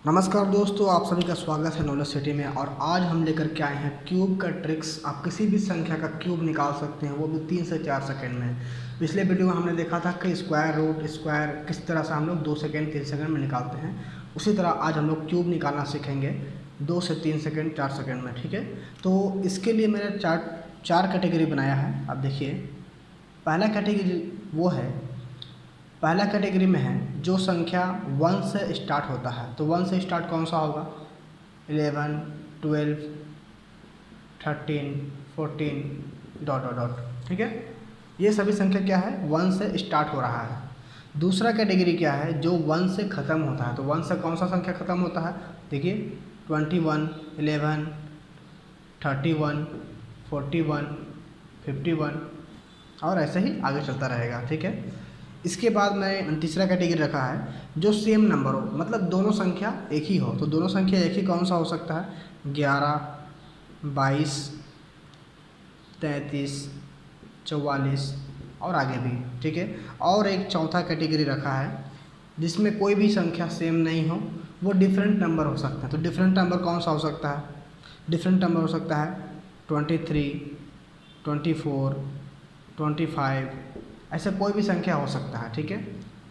नमस्कार दोस्तों, आप सभी का स्वागत है नॉलेज सिटी में। और आज हम लेकर के आए हैं क्यूब का ट्रिक्स। आप किसी भी संख्या का क्यूब निकाल सकते हैं, वो भी 3 से 4 सेकंड में। पिछले वीडियो में हमने देखा था कि स्क्वायर रूट स्क्वायर किस तरह से हम लोग 2 सेकंड 3 सेकंड में निकालते हैं। उसी तरह आज हम लोग क्यूब निकालना सीखेंगे 2 से 3 सेकंड 4 सेकंड में। ठीक है, तो इसके लिए मैंने चार कैटेगरी बनाया है। अब देखिए, पहला कैटेगरी वो है, पहला कैटेगरी में है जो संख्या 1 से स्टार्ट होता है। तो 1 से स्टार्ट कौन सा होगा? 11, 12, 13, 14 डॉट डॉट डॉट। ठीक है, ये सभी संख्या क्या है? 1 से स्टार्ट हो रहा है। दूसरा कैटेगरी क्या है? जो 1 से ख़त्म होता है। तो 1 से कौन सा संख्या ख़त्म होता है? देखिए, 21, 11, 31, 41, 51 और ऐसे ही आगे चलता रहेगा। ठीक है, इसके बाद मैंने तीसरा कैटेगरी रखा है जो सेम नंबर हो, मतलब दोनों संख्या एक ही हो। तो दोनों संख्या एक ही कौन सा हो सकता है? 11, 22, 33, 44 और आगे भी। ठीक है, और एक चौथा कैटेगरी रखा है जिसमें कोई भी संख्या सेम नहीं हो, वो डिफरेंट नंबर हो सकता है। तो डिफरेंट नंबर कौन सा हो सकता है? डिफरेंट नंबर हो सकता है 23, 24, 25, ऐसा कोई भी संख्या हो सकता है। ठीक है,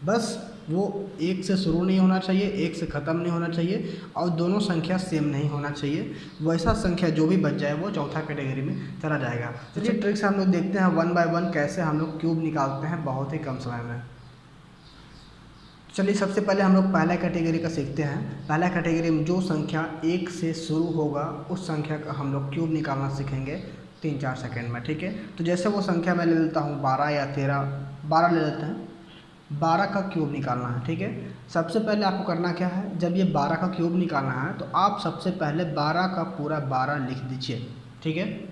बस वो एक से शुरू नहीं होना चाहिए, एक से ख़त्म नहीं होना चाहिए और दोनों संख्या सेम नहीं होना चाहिए। वैसा संख्या जो भी बच जाए वो चौथा कैटेगरी में चला जाएगा। चलिए ट्रिक से हम लोग देखते हैं 1 बाय 1 कैसे हम लोग क्यूब निकालते हैं बहुत ही कम समय में। चलिए सबसे पहले हम लोग पहला कैटेगरी का सीखते हैं। पहला कैटेगरी में जो संख्या 1 से शुरू होगा उस संख्या का हम लोग क्यूब निकालना सीखेंगे 3-4 सेकंड में। ठीक है, तो जैसे वो संख्या मैं ले लेता हूँ 12 या 13, 12 ले लेते हैं। 12 का क्यूब निकालना है। ठीक है, सबसे पहले आपको करना क्या है? जब ये 12 का क्यूब निकालना है तो आप सबसे पहले 12 का पूरा 12 लिख दीजिए। ठीक है,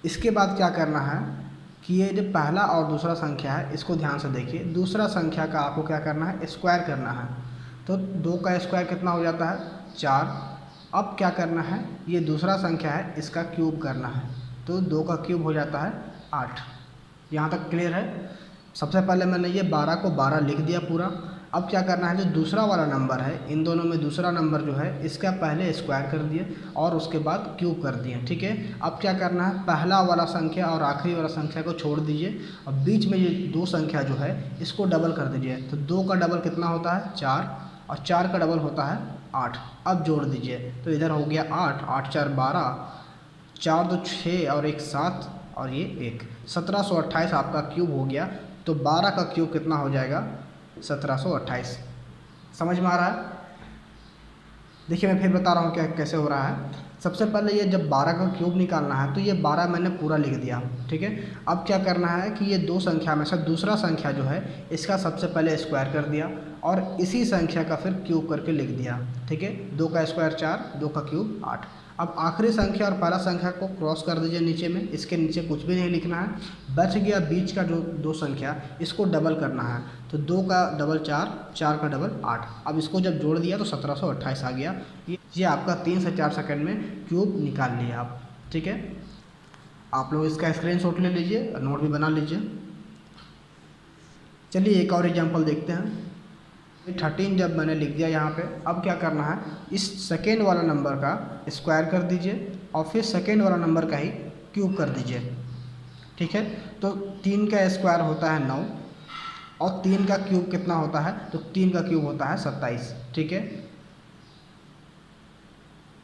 इसके बाद क्या करना है कि ये जो पहला और दूसरा संख्या है इसको ध्यान से देखिए। दूसरा संख्या का आपको क्या करना है? स्क्वायर करना है। तो 2 का स्क्वायर कितना हो जाता है? 4। अब क्या करना है? ये दूसरा संख्या है, इसका क्यूब करना है। तो 2 का क्यूब हो जाता है 8। यहाँ तक क्लियर है? सबसे पहले मैंने ये 12 को 12 लिख दिया पूरा। अब क्या करना है? जो दूसरा वाला नंबर है, इन दोनों में दूसरा नंबर जो है इसका पहले स्क्वायर कर दिए और उसके बाद क्यूब कर दिए। ठीक है, अब क्या करना है? पहला वाला संख्या और आखिरी वाला संख्या को छोड़ दीजिए। अब बीच में ये दो संख्या जो है इसको डबल कर दीजिए। तो 2 का डबल कितना होता है? 4 और 4 का डबल होता है 8। अब जोड़ दीजिए तो इधर हो गया 8, 8 4 12, 4 2 6 और 1 7 और ये 1, 1728 आपका क्यूब हो गया। तो 12 का क्यूब कितना हो जाएगा? 1728। समझ में आ रहा है? देखिए मैं फिर बता रहा हूँ क्या कैसे हो रहा है। सबसे पहले ये जब 12 का क्यूब निकालना है तो ये 12 मैंने पूरा लिख दिया। ठीक है, अब क्या करना है कि ये दो संख्या में से दूसरा संख्या जो है इसका सबसे पहले स्क्वायर कर दिया और इसी संख्या का फिर क्यूब करके लिख दिया। ठीक है, 2 का स्क्वायर 4, 2 का क्यूब 8। अब आखिरी संख्या और पहला संख्या को क्रॉस कर दीजिए नीचे में। इसके नीचे कुछ भी नहीं लिखना है। बच गया बीच का जो दो संख्या, इसको डबल करना है। तो 2 का डबल 4, 4 का डबल 8। अब इसको जब जोड़ दिया तो 1728 आ गया। ये आपका 3 से 4 सेकंड में क्यूब निकाल लिया आप। ठीक है, आप लोग इसका स्क्रीनशॉट ले लीजिए और नोट भी बना लीजिए। चलिए एक और एग्जांपल देखते हैं। 13 जब मैंने लिख दिया यहाँ पे, अब क्या करना है? इस सेकेंड वाला नंबर का स्क्वायर कर दीजिए और फिर सेकेंड वाला नंबर का ही क्यूब कर दीजिए। ठीक है, तो 3 का स्क्वायर होता है 9 और 3 का क्यूब कितना होता है? तो 3 का क्यूब होता है 27। ठीक है,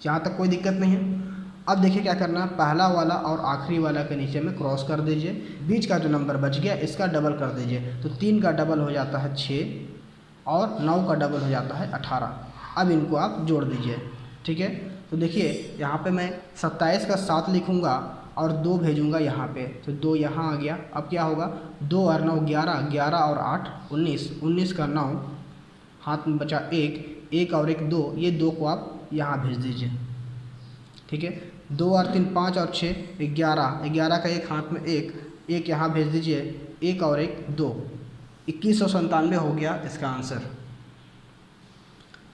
यहाँ तक कोई दिक्कत नहीं है। अब देखिए क्या करना है? पहला वाला और आखिरी वाला के नीचे में क्रॉस कर दीजिए। बीच का जो नंबर बच गया इसका डबल कर दीजिए। तो 3 का डबल हो जाता है 6 और 9 का डबल हो जाता है 18। अब इनको आप जोड़ दीजिए। ठीक है, तो देखिए यहाँ पे मैं 27 का 7 लिखूँगा और 2 भेजूँगा यहाँ पे। तो 2 यहाँ आ गया। अब क्या होगा? 2 और 9 11, 11 और 8 19, 19 का 9, हाथ में बचा 1, 1 और 1 2, ये 2 को आप यहाँ भेज दीजिए। ठीक है, 2 और 3 5 और 6 11, 11 का 1 हाथ में 1, 1 यहाँ भेज दीजिए। 1 और 1 2, 2197 हो गया इसका आंसर।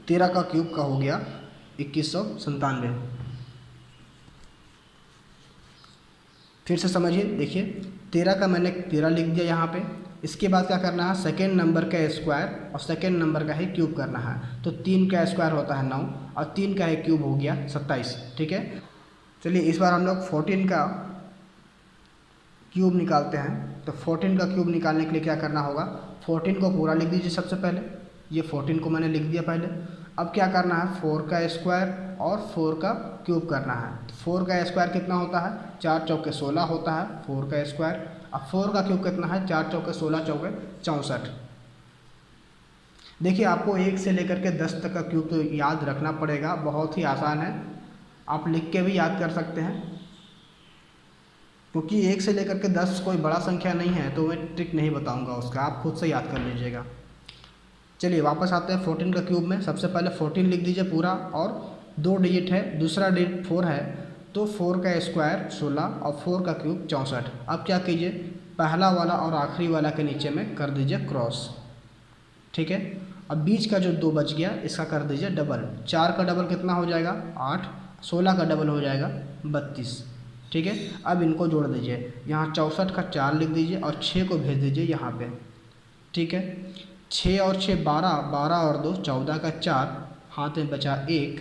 13 का क्यूब का हो गया 2197। फिर से समझिए, देखिए 13 का मैंने 13 लिख दिया यहाँ पे इसके बाद क्या करना है, सेकेंड नंबर का स्क्वायर और सेकेंड नंबर का ही क्यूब करना है। तो 3 का स्क्वायर होता है 9 और 3 का ही क्यूब हो गया 27। ठीक है, चलिए इस बार हम लोग 14 का क्यूब निकालते हैं। तो 14 का क्यूब निकालने के लिए क्या करना होगा, 14 को पूरा लिख दीजिए सबसे पहले। ये 14 को मैंने लिख दिया पहले। अब क्या करना है, 4 का स्क्वायर और 4 का क्यूब करना है। 4 का स्क्वायर कितना होता है, 4 चौके 16 होता है 4 का स्क्वायर। अब 4 का क्यूब कितना है, 4 चौके 16 चौके 64। देखिए आपको 1 से लेकर के 10 तक का क्यूब तो याद रखना पड़ेगा, बहुत ही आसान है, आप लिख के भी याद कर सकते हैं। क्योंकि 1 से लेकर के 10 कोई बड़ा संख्या नहीं है तो मैं ट्रिक नहीं बताऊंगा उसका, आप खुद से याद कर लीजिएगा। चलिए वापस आते हैं 14 का क्यूब में। सबसे पहले 14 लिख दीजिए पूरा, और 2 डिजिट है, दूसरा डिजिट 4 है, तो 4 का स्क्वायर 16 और 4 का क्यूब 64। अब क्या कीजिए, पहला वाला और आखिरी वाला के नीचे में कर दीजिए क्रॉस। ठीक है, अब बीच का जो 2 बच गया इसका कर दीजिए डबल। 4 का डबल कितना हो जाएगा 8, 16 का डबल हो जाएगा 32। ठीक है, अब इनको जोड़ दीजिए, यहाँ 64 का 4 लिख दीजिए और 6 को भेज दीजिए यहाँ पे। ठीक है, 6 और 6 12, 12 और 2 14 का 4, हाथ में बचा 1।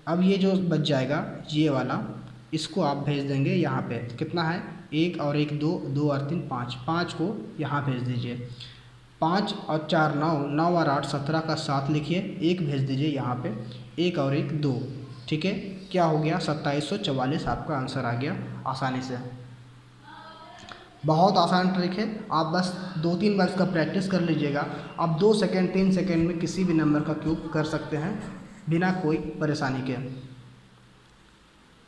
अब ये जो बच जाएगा ये वाला, इसको आप भेज देंगे यहाँ पे। कितना है, 1 और 1 2, 2 और 3 5, 5 को यहाँ भेज दीजिए। 5 और 4 9, 9 और 8 17 का 7 लिखिए, 1 भेज दीजिए यहाँ पे, 1 और 1 2। ठीक है, क्या हो गया 2744 आपका आंसर आ गया आसानी से। बहुत आसान ट्रिक है, आप बस 2-3 बार इसका प्रैक्टिस कर लीजिएगा। आप 2 सेकेंड 3 सेकेंड में किसी भी नंबर का क्यूब कर सकते हैं बिना कोई परेशानी के।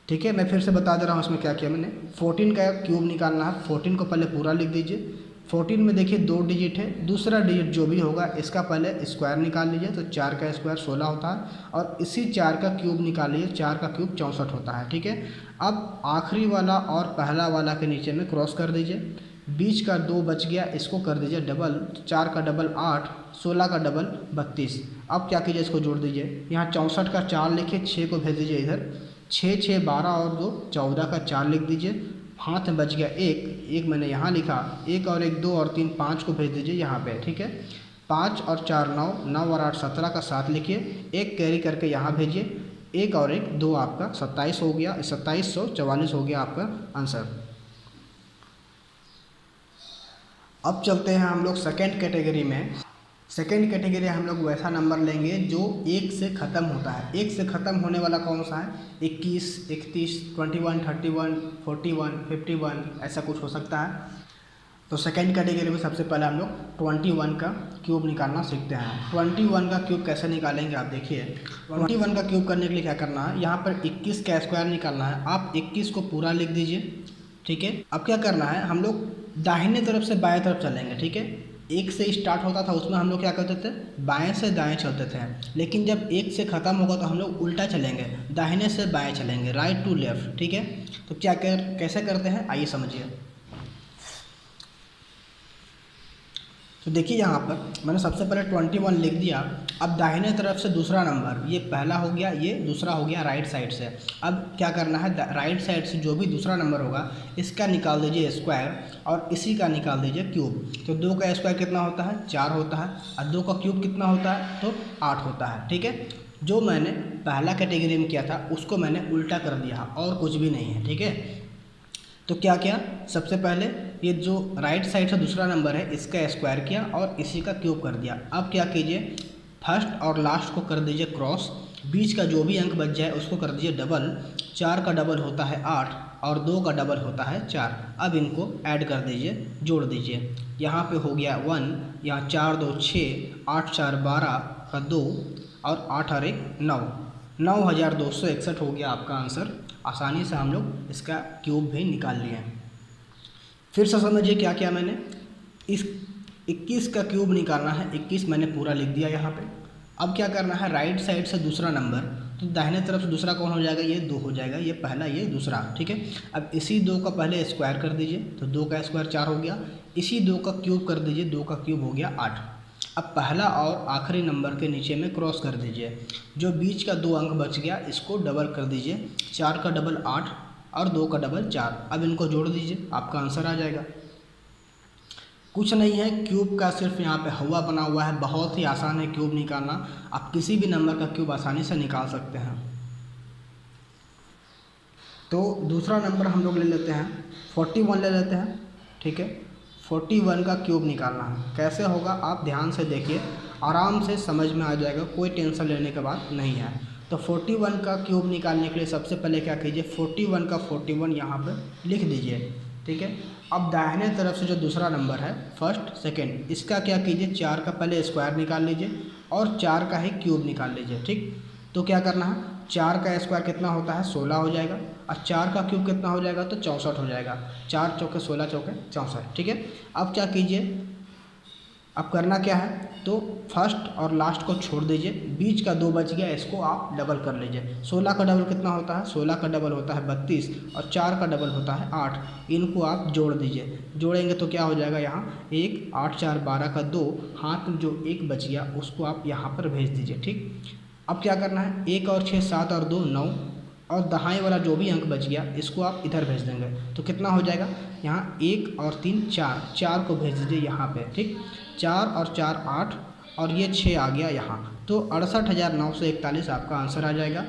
ठीक है, मैं फिर से बता दे रहा हूँ इसमें क्या किया मैंने। 14 का क्यूब निकालना है, 14 को पहले पूरा लिख दीजिए। 14 में देखिए 2 डिजिट है, दूसरा डिजिट जो भी होगा इसका पहले स्क्वायर निकाल लीजिए। तो 4 का स्क्वायर 16 होता है और इसी 4 का क्यूब निकाल लीजिए, 4 का क्यूब 64 होता है। ठीक है, अब आखिरी वाला और पहला वाला के नीचे में क्रॉस कर दीजिए। बीच का 2 बच गया, इसको कर दीजिए डबल। 4 का डबल 8, 16 का डबल 32। अब क्या कीजिए, इसको जोड़ दीजिए। यहाँ 64 का 4 लिखिए, 6 को भेज दीजिए इधर। 6 6 12 और 2 14 का 4 लिख दीजिए, हाथ में बच गया 1 मैंने यहाँ लिखा। 1 और 1 2 और 3 5 को भेज दीजिए यहाँ पे। ठीक है, 5 और 4 9, 9 और 8 17 का 7 लिखिए, 1 कैरी करके यहाँ भेजिए। 1 और 1 2 आपका 27 हो गया, 2744 हो गया आपका आंसर। अब चलते हैं हम लोग सेकेंड कैटेगरी में। सेकेंड कैटेगरी हम लोग वैसा नंबर लेंगे जो 1 से ख़त्म होता है। 1 से ख़त्म होने वाला कौन सा है, 21 31 21 31 41 51 ऐसा कुछ हो सकता है। तो सेकेंड कैटेगरी में सबसे पहले हम लोग 21 का क्यूब निकालना सीखते हैं। 21 का क्यूब कैसे निकालेंगे आप देखिए। 21 का क्यूब करने के लिए क्या करना है, यहाँ पर 21 का स्क्वायर निकालना है। आप 21 को पूरा लिख दीजिए। ठीक है, अब क्या करना है, हम लोग दाहिने तरफ से बाएं तरफ चलेंगे। ठीक है, 1 से स्टार्ट होता था उसमें हम लोग क्या करते थे, बाएं से दाएं चलते थे। लेकिन जब 1 से ख़त्म होगा तो हम लोग उल्टा चलेंगे, दाहिने से बाएं चलेंगे, राइट टू लेफ़्ट। ठीक है, तो कैसे करते हैं आइए समझिए। तो देखिए यहाँ पर मैंने सबसे पहले 21 लिख दिया। अब दाहिने तरफ से दूसरा नंबर, ये पहला हो गया, ये दूसरा हो गया राइट साइड से। अब क्या करना है, राइट साइड से जो भी दूसरा नंबर होगा इसका निकाल दीजिए स्क्वायर और इसी का निकाल दीजिए क्यूब। तो 2 का स्क्वायर कितना होता है, 4 होता है, और 2 का क्यूब कितना होता है, तो 8 होता है। ठीक है, जो मैंने पहला कैटेगरी में किया था उसको मैंने उल्टा कर दिया और कुछ भी नहीं है। ठीक है, तो क्या किया, सबसे पहले ये जो राइट साइड से दूसरा नंबर है इसका स्क्वायर किया और इसी का क्यूब कर दिया। अब क्या कीजिए, फर्स्ट और लास्ट को कर दीजिए क्रॉस, बीच का जो भी अंक बच जाए उसको कर दीजिए डबल। 4 का डबल होता है 8 और 2 का डबल होता है 4। अब इनको ऐड कर दीजिए, जोड़ दीजिए। यहाँ पे हो गया 1, यहाँ 4 2 6, 8 4 12 का 2 और 8 और 1 9, 9261 हो गया आपका आंसर। आसानी से हम लोग इसका क्यूब भी निकाल लिए हैं। फिर से समझिए क्या किया मैंने, इस 21 का क्यूब निकालना है, 21 मैंने पूरा लिख दिया यहाँ पे। अब क्या करना है, राइट साइड से दूसरा नंबर, तो दाहिने तरफ से दूसरा कौन हो जाएगा, ये 2 हो जाएगा, ये पहला ये दूसरा। ठीक है, अब इसी 2 का पहले स्क्वायर कर दीजिए, तो 2 का स्क्वायर 4 हो गया। इसी 2 का क्यूब कर दीजिए, 2 का क्यूब हो गया 8। अब पहला और आखिरी नंबर के नीचे में क्रॉस कर दीजिए। जो बीच का 2 अंक बच गया इसको डबल कर दीजिए। 4 का डबल 8 और 2 का डबल 4। अब इनको जोड़ दीजिए, आपका आंसर आ जाएगा। कुछ नहीं है, क्यूब का सिर्फ यहाँ पे हवा बना हुआ है। बहुत ही आसान है क्यूब निकालना, आप किसी भी नंबर का क्यूब आसानी से निकाल सकते हैं। तो दूसरा नंबर हम लोग ले लेते हैं 41 ले लेते हैं, ठीक है। 41 का क्यूब निकालना है। कैसे होगा आप ध्यान से देखिए, आराम से समझ में आ जाएगा, कोई टेंशन लेने की बात नहीं है। तो 41 का क्यूब निकालने के लिए सबसे पहले क्या कीजिए, 41 का 41 यहाँ पर लिख दीजिए, ठीक है। अब दाहिने तरफ से जो दूसरा नंबर है फर्स्ट सेकंड, इसका क्या कीजिए, 4 का पहले स्क्वायर निकाल लीजिए और 4 का ही क्यूब निकाल लीजिए, ठीक। तो क्या करना है, 4 का स्क्वायर कितना होता है 16 हो जाएगा, और 4 का क्यूब कितना हो जाएगा तो 64 हो जाएगा। 4 चौके 16 चौके 64, ठीक है। अब क्या कीजिए, अब करना क्या है, तो फर्स्ट और लास्ट को छोड़ दीजिए, बीच का 2 बच गया, इसको आप डबल कर लीजिए। 16 का डबल कितना होता है, 16 का डबल होता है 32 और 4 का डबल होता है 8। इनको आप जोड़ दीजिए, जोड़ेंगे तो क्या हो जाएगा, यहाँ 1 8 4 12 का 2, हाथ में जो 1 बच गया उसको आप यहाँ पर भेज दीजिए, ठीक। अब क्या करना है, 1 और 6 7 और 2 9, और दहाई वाला जो भी अंक बच गया इसको आप इधर भेज देंगे तो कितना हो जाएगा, यहाँ 1 और 3 4, 4 को भेज दीजिए यहाँ पे, ठीक। 4 और 4 8 और ये 6 आ गया यहाँ, तो 68,941 आपका आंसर आ जाएगा।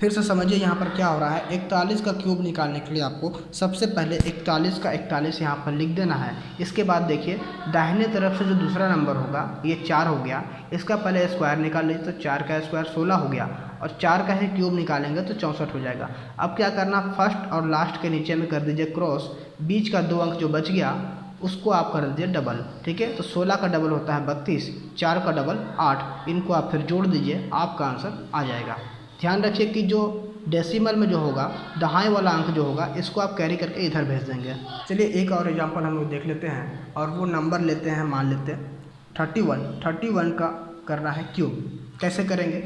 फिर से समझिए यहाँ पर क्या हो रहा है, 41 का क्यूब निकालने के लिए आपको सबसे पहले 41 का 41 यहाँ पर लिख देना है। इसके बाद देखिए दाहिने तरफ से जो दूसरा नंबर होगा ये 4 हो गया, इसका पहले स्क्वायर निकाल लीजिए, तो 4 का स्क्वायर 16 हो गया, और 4 का ही क्यूब निकालेंगे तो 64 हो जाएगा। अब क्या करना, फर्स्ट और लास्ट के नीचे में कर दीजिए क्रॉस, बीच का 2 अंक जो बच गया उसको आप कर दीजिए डबल, ठीक है। तो 16 का डबल होता है 32, 4 का डबल 8, इनको आप फिर जोड़ दीजिए, आपका आंसर आ जाएगा। ध्यान रखिए कि जो डेसिमल में जो होगा दहाई वाला अंक जो होगा इसको आप कैरी करके इधर भेज देंगे। चलिए एक और एग्जांपल हम लोग देख लेते हैं, और वो नंबर लेते हैं, मान लेते हैं 31 का करना है क्यूब। कैसे करेंगे,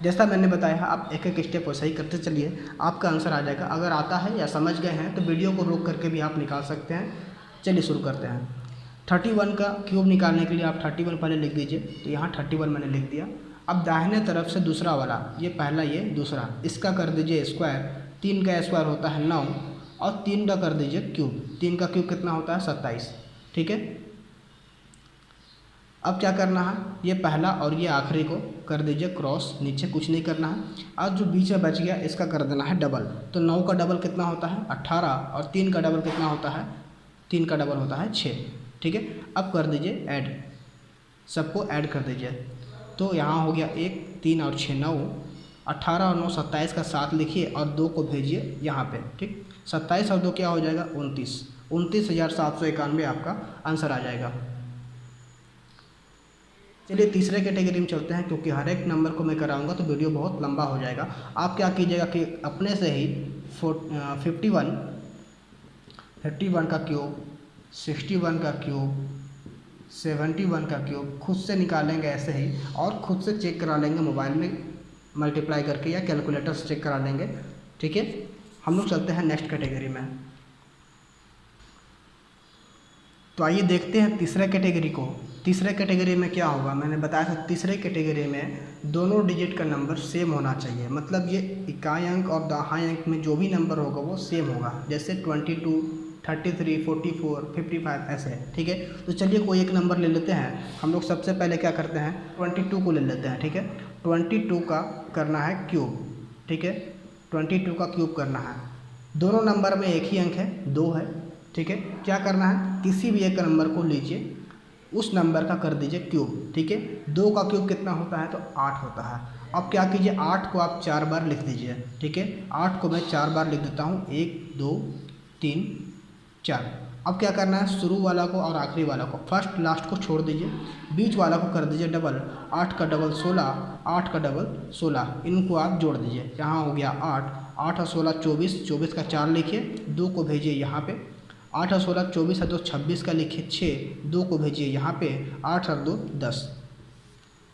जैसा मैंने बताया आप एक एक स्टेप वैसा ही करते चलिए, आपका आंसर आ जाएगा। अगर आता है या समझ गए हैं तो वीडियो को रोक करके भी आप निकाल सकते हैं। चलिए शुरू करते हैं। 31 का क्यूब निकालने के लिए आप 31 पहले लिख दीजिए, तो यहाँ 31 मैंने लिख दिया। अब दाहिने तरफ से दूसरा वाला, ये पहला ये दूसरा, इसका कर दीजिए स्क्वायर, 3 का स्क्वायर होता है 9, और 3 का कर दीजिए क्यूब, 3 का क्यूब कितना होता है 27, ठीक है। अब क्या करना है, ये पहला और ये आखिरी को कर दीजिए क्रॉस, नीचे कुछ नहीं करना है। और जो बीच में बच गया इसका कर देना है डबल, तो 9 का डबल कितना होता है 18, और 3 का डबल कितना होता है, 3 का डबल होता है 6, ठीक है। अब कर दीजिए ऐड, सबको ऐड कर दीजिए, तो यहाँ हो गया 1 3 और 6 9, 18 और 9 27 का 7 लिखिए और 2 को भेजिए यहाँ पे, ठीक। 27 और 2 क्या हो जाएगा 29,791 आपका आंसर आ जाएगा। चलिए तीसरे कैटेगरी में चलते हैं, क्योंकि हर एक नंबर को मैं कराऊंगा तो वीडियो बहुत लंबा हो जाएगा। आप क्या कीजिएगा कि अपने से ही 51 का क्यूब, 61 का क्यूब, 71 का क्यूब खुद से निकालेंगे ऐसे ही, और खुद से चेक करा लेंगे मोबाइल में मल्टीप्लाई करके, या कैलकुलेटर से चेक करा लेंगे, ठीक है। हम लोग चलते हैं नेक्स्ट कैटेगरी में। तो आइए देखते हैं तीसरे कैटेगरी को। तीसरे कैटेगरी में क्या होगा, मैंने बताया था तीसरे कैटेगरी में दोनों डिजिट का नंबर सेम होना चाहिए, मतलब ये इकाई अंक और दहाई अंक में जो भी नंबर होगा वो सेम होगा, जैसे 22 33 44 55 ऐसे, ठीक है। तो चलिए कोई एक नंबर ले लेते हैं। हम लोग सबसे पहले क्या करते हैं 22 को ले लेते हैं, ठीक है। 22 का करना है क्यूब, ठीक है। 22 का क्यूब करना है, दोनों नंबर में एक ही अंक है 2 है, ठीक है। क्या करना है, किसी भी एक नंबर को लीजिए, उस नंबर का कर दीजिए क्यूब, ठीक है। 2 का क्यूब कितना होता है तो 8 होता है। अब क्या कीजिए, 8 को आप 4 बार लिख दीजिए, ठीक है। 8 को मैं 4 बार लिख देता हूँ, 1 2 3 4। अब क्या करना है, शुरू वाला को और आखिरी वाला को, फर्स्ट लास्ट को छोड़ दीजिए, बीच वाला को कर दीजिए डबल, 8 का डबल 16, 8 का डबल 16, इनको आप जोड़ दीजिए, यहाँ हो गया 8, 8 और 16 24, 24 का 4 लिखिए, 2 को भेजिए यहाँ पे, 8 और 16 24 और 2 26 का लिखिए 6, 2 को भेजिए यहाँ पे, 8 और 2 10।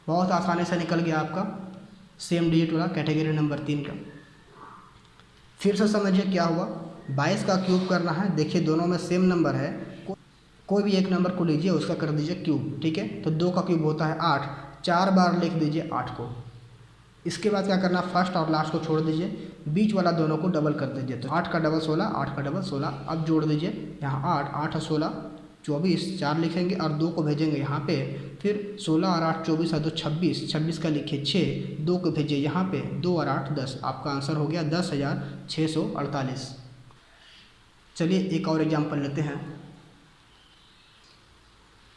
बहुत आसानी से निकल गया आपका सेम डिजिट वाला कैटेगरी नंबर 3 का। फिर से समझिए क्या हुआ, 22 का क्यूब करना है, देखिए दोनों में सेम नंबर है, कोई भी एक नंबर को लीजिए उसका कर दीजिए क्यूब, ठीक है। तो 2 का क्यूब होता है 8, 4 बार लिख दीजिए 8 को। इसके बाद क्या करना, फर्स्ट और लास्ट को छोड़ दीजिए, बीच वाला दोनों को डबल कर दीजिए, तो 8 का डबल 16, 8 का डबल 16। अब जोड़ दीजिए यहाँ 8, 8 और 16 24 4 लिखेंगे और 2 को भेजेंगे यहाँ पे। फिर 16 और 8 24 और 2 26, 26 का लिखिए 6, 2 को भेजिए यहाँ पे, 2 और 8 10। आपका आंसर हो गया 10,648। चलिए एक और एग्जाम्पल लेते हैं।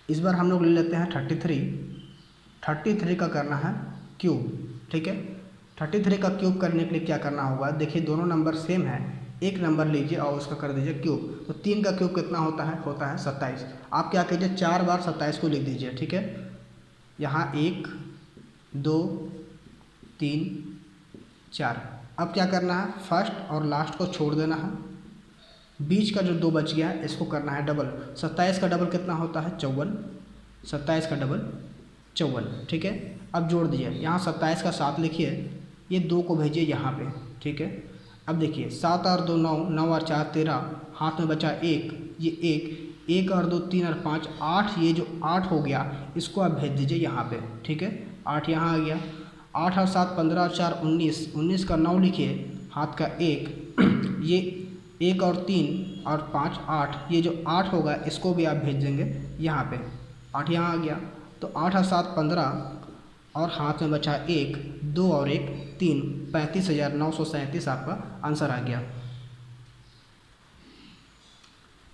इस बार हम लोग ले लेते हैं 33 का करना है क्यूब। ठीक है, 33 का क्यूब करने के लिए क्या करना होगा, देखिए दोनों नंबर सेम है, एक नंबर लीजिए और उसका कर दीजिए क्यूब। तो 3 का क्यूब कितना होता है 27। आप क्या कीजिए 4 बार 27 को लिख दीजिए। ठीक है, यहाँ 1 2 3 4। अब क्या करना है, फर्स्ट और लास्ट को छोड़ देना है, बीच का जो 2 बच गया है इसको करना है डबल। 27 का डबल कितना होता है 54, 27 का डबल 54। ठीक है, अब जोड़ दीजिए, यहाँ 27 का 7 लिखिए, ये 2 को भेजिए यहाँ पे। ठीक है, अब देखिए 7 और 2 9, 9 और 4 13, हाथ में बचा 1, ये 1 और 2 3 और 5 8, ये जो 8 हो गया इसको आप भेज दीजिए यहाँ पे। ठीक है, 8 यहाँ आ गया, 8 और 7 15 और 4 19, 19 का 9 लिखिए, हाथ का 1, ये 1 और 3 और 5 8, ये जो 8 होगा इसको भी आप भेज देंगे यहाँ पे। 8 यहाँ आ गया, तो 8 और 7 15 और हाथ में बचा 1, 2 और 1 3, 35,937 आपका आंसर आ गया।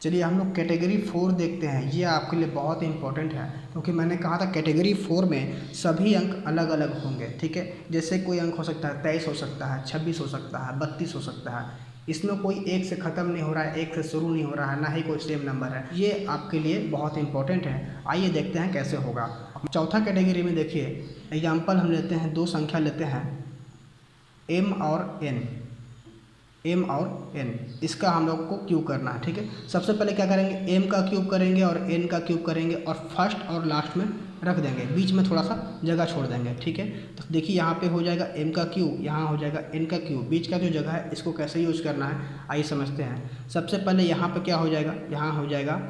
चलिए हम लोग कैटेगरी 4 देखते हैं। ये आपके लिए बहुत इंपॉर्टेंट है क्योंकि मैंने कहा था कैटेगरी 4 में सभी अंक अलग अलग होंगे। ठीक है, जैसे कोई अंक हो सकता है 23 हो सकता है, 26 हो सकता है, 32 हो सकता है। इसमें कोई एक से ख़त्म नहीं हो रहा है, एक से शुरू नहीं हो रहा है, ना ही कोई सेम नंबर है। ये आपके लिए बहुत इंपॉर्टेंट है। आइए देखते हैं कैसे होगा। चौथा कैटेगरी में देखिए एग्जाम्पल हम लेते हैं, 2 संख्या लेते हैं m और n। इसका हम लोग को क्यूब करना है। ठीक है, सबसे पहले क्या करेंगे, m का क्यूब करेंगे और n का क्यूब करेंगे और फर्स्ट और लास्ट में रख देंगे, बीच में थोड़ा सा जगह छोड़ देंगे। ठीक है, तो देखिए यहाँ पे हो जाएगा m का क्यूब, यहाँ हो जाएगा n का क्यूब। बीच का जो जगह है इसको कैसे यूज करना है आइए समझते हैं। सबसे पहले यहाँ पे क्या हो जाएगा, यहाँ हो जाएगा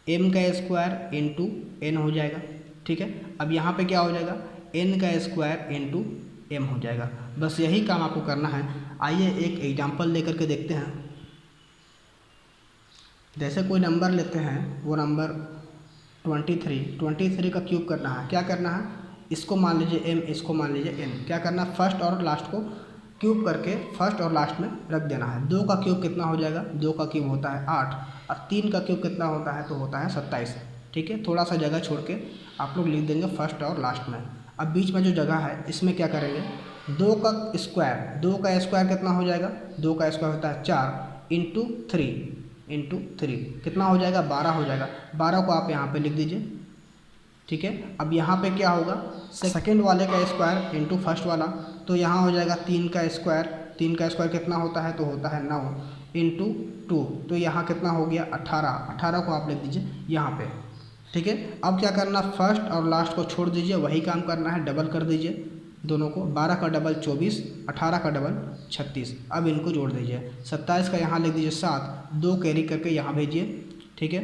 m का स्क्वायर इंटू n हो जाएगा। ठीक है, अब यहाँ पे क्या हो जाएगा, n का स्क्वायर इंटू m हो जाएगा। बस यही काम आपको करना है। आइए एक एग्जाम्पल लेकर के देखते हैं। जैसे कोई नंबर लेते हैं, वो नंबर 23 का क्यूब करना है। क्या करना है, इसको मान लीजिए m, इसको मान लीजिए n। क्या करना है, फर्स्ट और लास्ट को क्यूब करके फर्स्ट और लास्ट में रख देना है। 2 का क्यूब कितना हो जाएगा, 2 का क्यूब होता है 8 और 3 का क्यूब कितना होता है, तो होता है 27। ठीक है, थोड़ा सा जगह छोड़ के आप लोग लिख देंगे फर्स्ट और लास्ट में। अब बीच में जो जगह है इसमें क्या करेंगे, 2 का स्क्वायर कितना हो जाएगा, 2 का स्क्वायर होता है 4 इंटू 3 कितना हो जाएगा, 12 हो जाएगा। 12 को आप यहाँ पे लिख दीजिए। ठीक है, अब यहाँ पे क्या होगा, सेकंड वाले का स्क्वायर इंटू फर्स्ट वाला, तो यहाँ हो जाएगा 3 का स्क्वायर कितना होता है, तो होता है 9 इंटू 2, तो यहाँ कितना हो गया 18 को आप लिख दीजिए यहाँ पे। ठीक है, अब क्या करना, फर्स्ट और लास्ट को छोड़ दीजिए, वही काम करना है, डबल कर दीजिए दोनों को। 12 का डबल 24, 18 का डबल 36। अब इनको जोड़ दीजिए, 27 का यहाँ लिख दीजिए 7, 2 कैरी करके यहाँ भेजिए। ठीक है,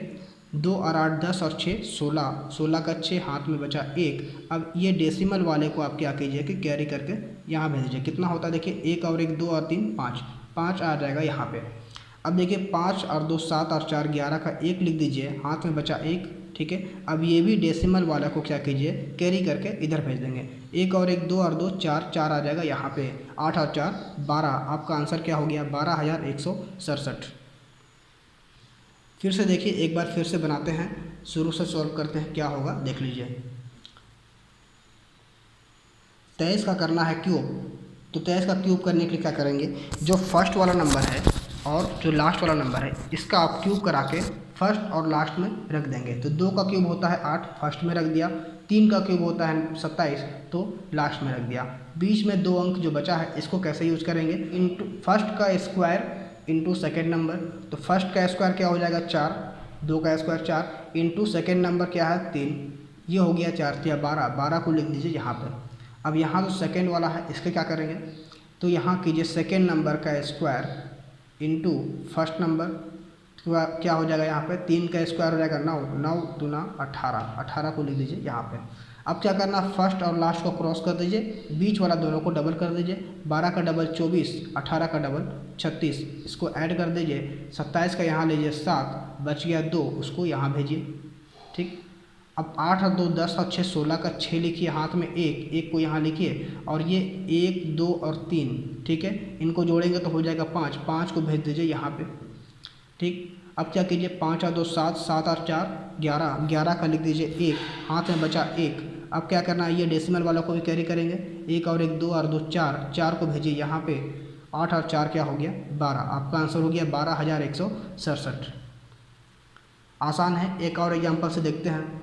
2 और 8 10 और 6 16, 16 का 6, हाथ में बचा 1। अब ये डेसिमल वाले को आप क्या कीजिए कि कैरी करके यहाँ भेज दीजिए। कितना होता है देखिए, 1 और 1 2 और 3 5 आ जाएगा यहाँ पे। अब देखिए 5 और 2 7 और 4 11 का 1 लिख दीजिए, हाथ में बचा 1। ठीक है, अब ये भी डेसिमल वाला को क्या कीजिए, कैरी करके इधर भेज देंगे। 1 और 1 2 और 2 4 आ जाएगा यहाँ पे। 8 और 4 12, आपका आंसर क्या हो गया, 12,167। फिर से देखिए, एक बार फिर से बनाते हैं, शुरू से सॉल्व करते हैं, क्या होगा देख लीजिए। 23 का करना है क्यूब, तो 23 का क्यूब करने के लिए क्या करेंगे, जो फर्स्ट वाला नंबर है और जो लास्ट वाला नंबर है इसका आप क्यूब करा के फर्स्ट और लास्ट में रख देंगे। तो 2 का क्यूब होता है 8, फर्स्ट में रख दिया। 3 का क्यूब होता है 27, तो लास्ट में रख दिया। बीच में 2 अंक जो बचा है इसको कैसे यूज करेंगे, इंटू फर्स्ट का स्क्वायर इंटू सेकेंड नंबर। तो फर्स्ट का स्क्वायर क्या हो जाएगा 4, 2 का स्क्वायर 4 इंटू सेकेंड नंबर क्या है 3, ये हो गया 4 या 12 को लिख दीजिए यहाँ पर। अब यहाँ जो सेकेंड वाला है इसके क्या करेंगे, तो यहाँ कीजिए सेकेंड नंबर का स्क्वायर इंटू फर्स्ट नंबर, तो क्या हो जाएगा यहाँ पे, 3 का स्क्वायर हो जाएगा 9 9 दूना 18 को लिख दीजिए यहाँ पे। अब क्या करना, फर्स्ट और लास्ट को क्रॉस कर दीजिए, बीच वाला दोनों को डबल कर दीजिए। 12 का डबल 24, 18 का डबल 36, इसको ऐड कर दीजिए। 27 का यहाँ लीजिए 7, बच गया 2, उसको यहाँ भेजिए। ठीक, अब 8 और 2 10 और 6 16 का 6 लिखिए, हाथ में 1 को यहाँ लिखिए, और ये 1 2 और 3, ठीक है, इनको जोड़ेंगे तो हो जाएगा 5, 5 को भेज दीजिए यहाँ पे। ठीक, अब क्या कीजिए, 5 और 2 7, 7 और 4 11, 11 का लिख दीजिए 1, हाथ में बचा 1। अब क्या करना है, ये डेसिमल वालों को भी कैरी करेंगे, 1 और 1 2 और 2 4, 4 को भेजिए यहाँ पे। 8 और 4 क्या हो गया 12, आपका आंसर हो गया 12,167। आसान है, एक और एग्जाम्पल से देखते हैं।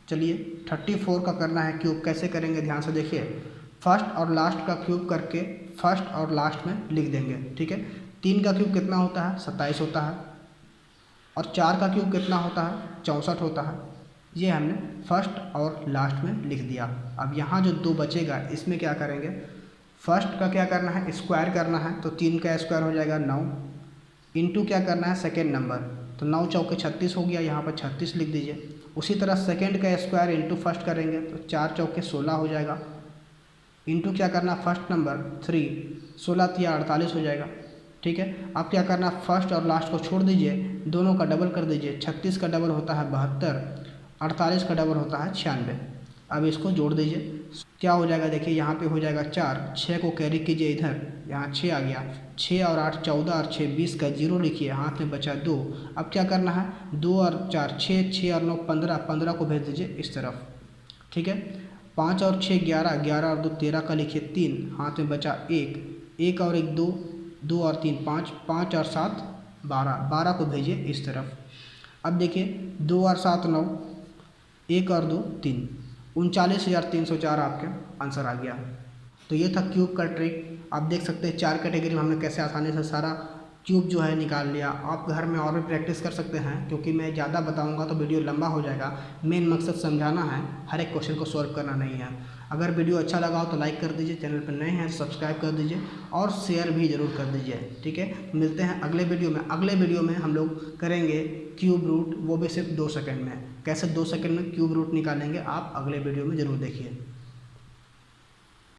चलिए 34 का करना है क्यूब, कैसे करेंगे ध्यान से देखिए। फर्स्ट और लास्ट का क्यूब करके फर्स्ट और लास्ट में लिख देंगे, ठीक है। 3 का क्यूब कितना होता है 27 होता है, और 4 का क्यूब कितना होता है 64 होता है। ये हमने फर्स्ट और लास्ट में लिख दिया। अब यहाँ जो 2 बचेगा इसमें क्या करेंगे, फर्स्ट का क्या करना है, स्क्वायर करना है, तो 3 का स्क्वायर हो जाएगा 9, इंटू क्या करना है सेकेंड नंबर, तो 9 चौके 36 हो गया, यहाँ पर 36 लिख दीजिए। उसी तरह सेकेंड का स्क्वायर इंटू फर्स्ट करेंगे तो 4 चौके 16 हो जाएगा, इंटू क्या करना फर्स्ट नंबर 3, 16 या 48 हो जाएगा, ठीक है। अब क्या करना, फर्स्ट और लास्ट को छोड़ दीजिए, दोनों का डबल कर दीजिए। 36 का डबल होता है 72, 48 का डबल होता है 96। अब इसको जोड़ दीजिए, क्या हो जाएगा देखिए, यहाँ पे हो जाएगा 4, 6 को कैरी कीजिए इधर, यहाँ 6 आ गया, 6 और 8 14 और 6 20 का 0 लिखिए, हाथ में बचा 2। अब क्या करना है, 2 और 4 6, 6 और 9 15, 15 को भेज दीजिए इस तरफ, ठीक है। 5 और 6 11, 11 और 2 13 का लिखिए 3, हाथ में बचा 1, 1 और 1 2, 2 और 3 5, 5 और 7 12, 12 को भेजिए इस तरफ। अब देखिए 2 और 7 9, 1 और 2 3, 39,304 आपके आंसर आ गया। तो ये था क्यूब का ट्रिक। आप देख सकते हैं 4 कैटेगरी में हमने कैसे आसानी से सारा क्यूब जो है निकाल लिया। आप घर में और भी प्रैक्टिस कर सकते हैं, क्योंकि मैं ज़्यादा बताऊंगा तो वीडियो लंबा हो जाएगा। मेन मकसद समझाना है, हर एक क्वेश्चन को सॉल्व करना नहीं है। अगर वीडियो अच्छा लगा हो तो लाइक कर दीजिए, चैनल पर नए हैं तो सब्सक्राइब कर दीजिए, और शेयर भी ज़रूर कर दीजिए, ठीक है। मिलते हैं अगले वीडियो में। अगले वीडियो में हम लोग करेंगे क्यूब रूट, वो भी सिर्फ 2 सेकंड में। कैसे 2 सेकंड में क्यूब रूट निकालेंगे, आप अगले वीडियो में ज़रूर देखिए।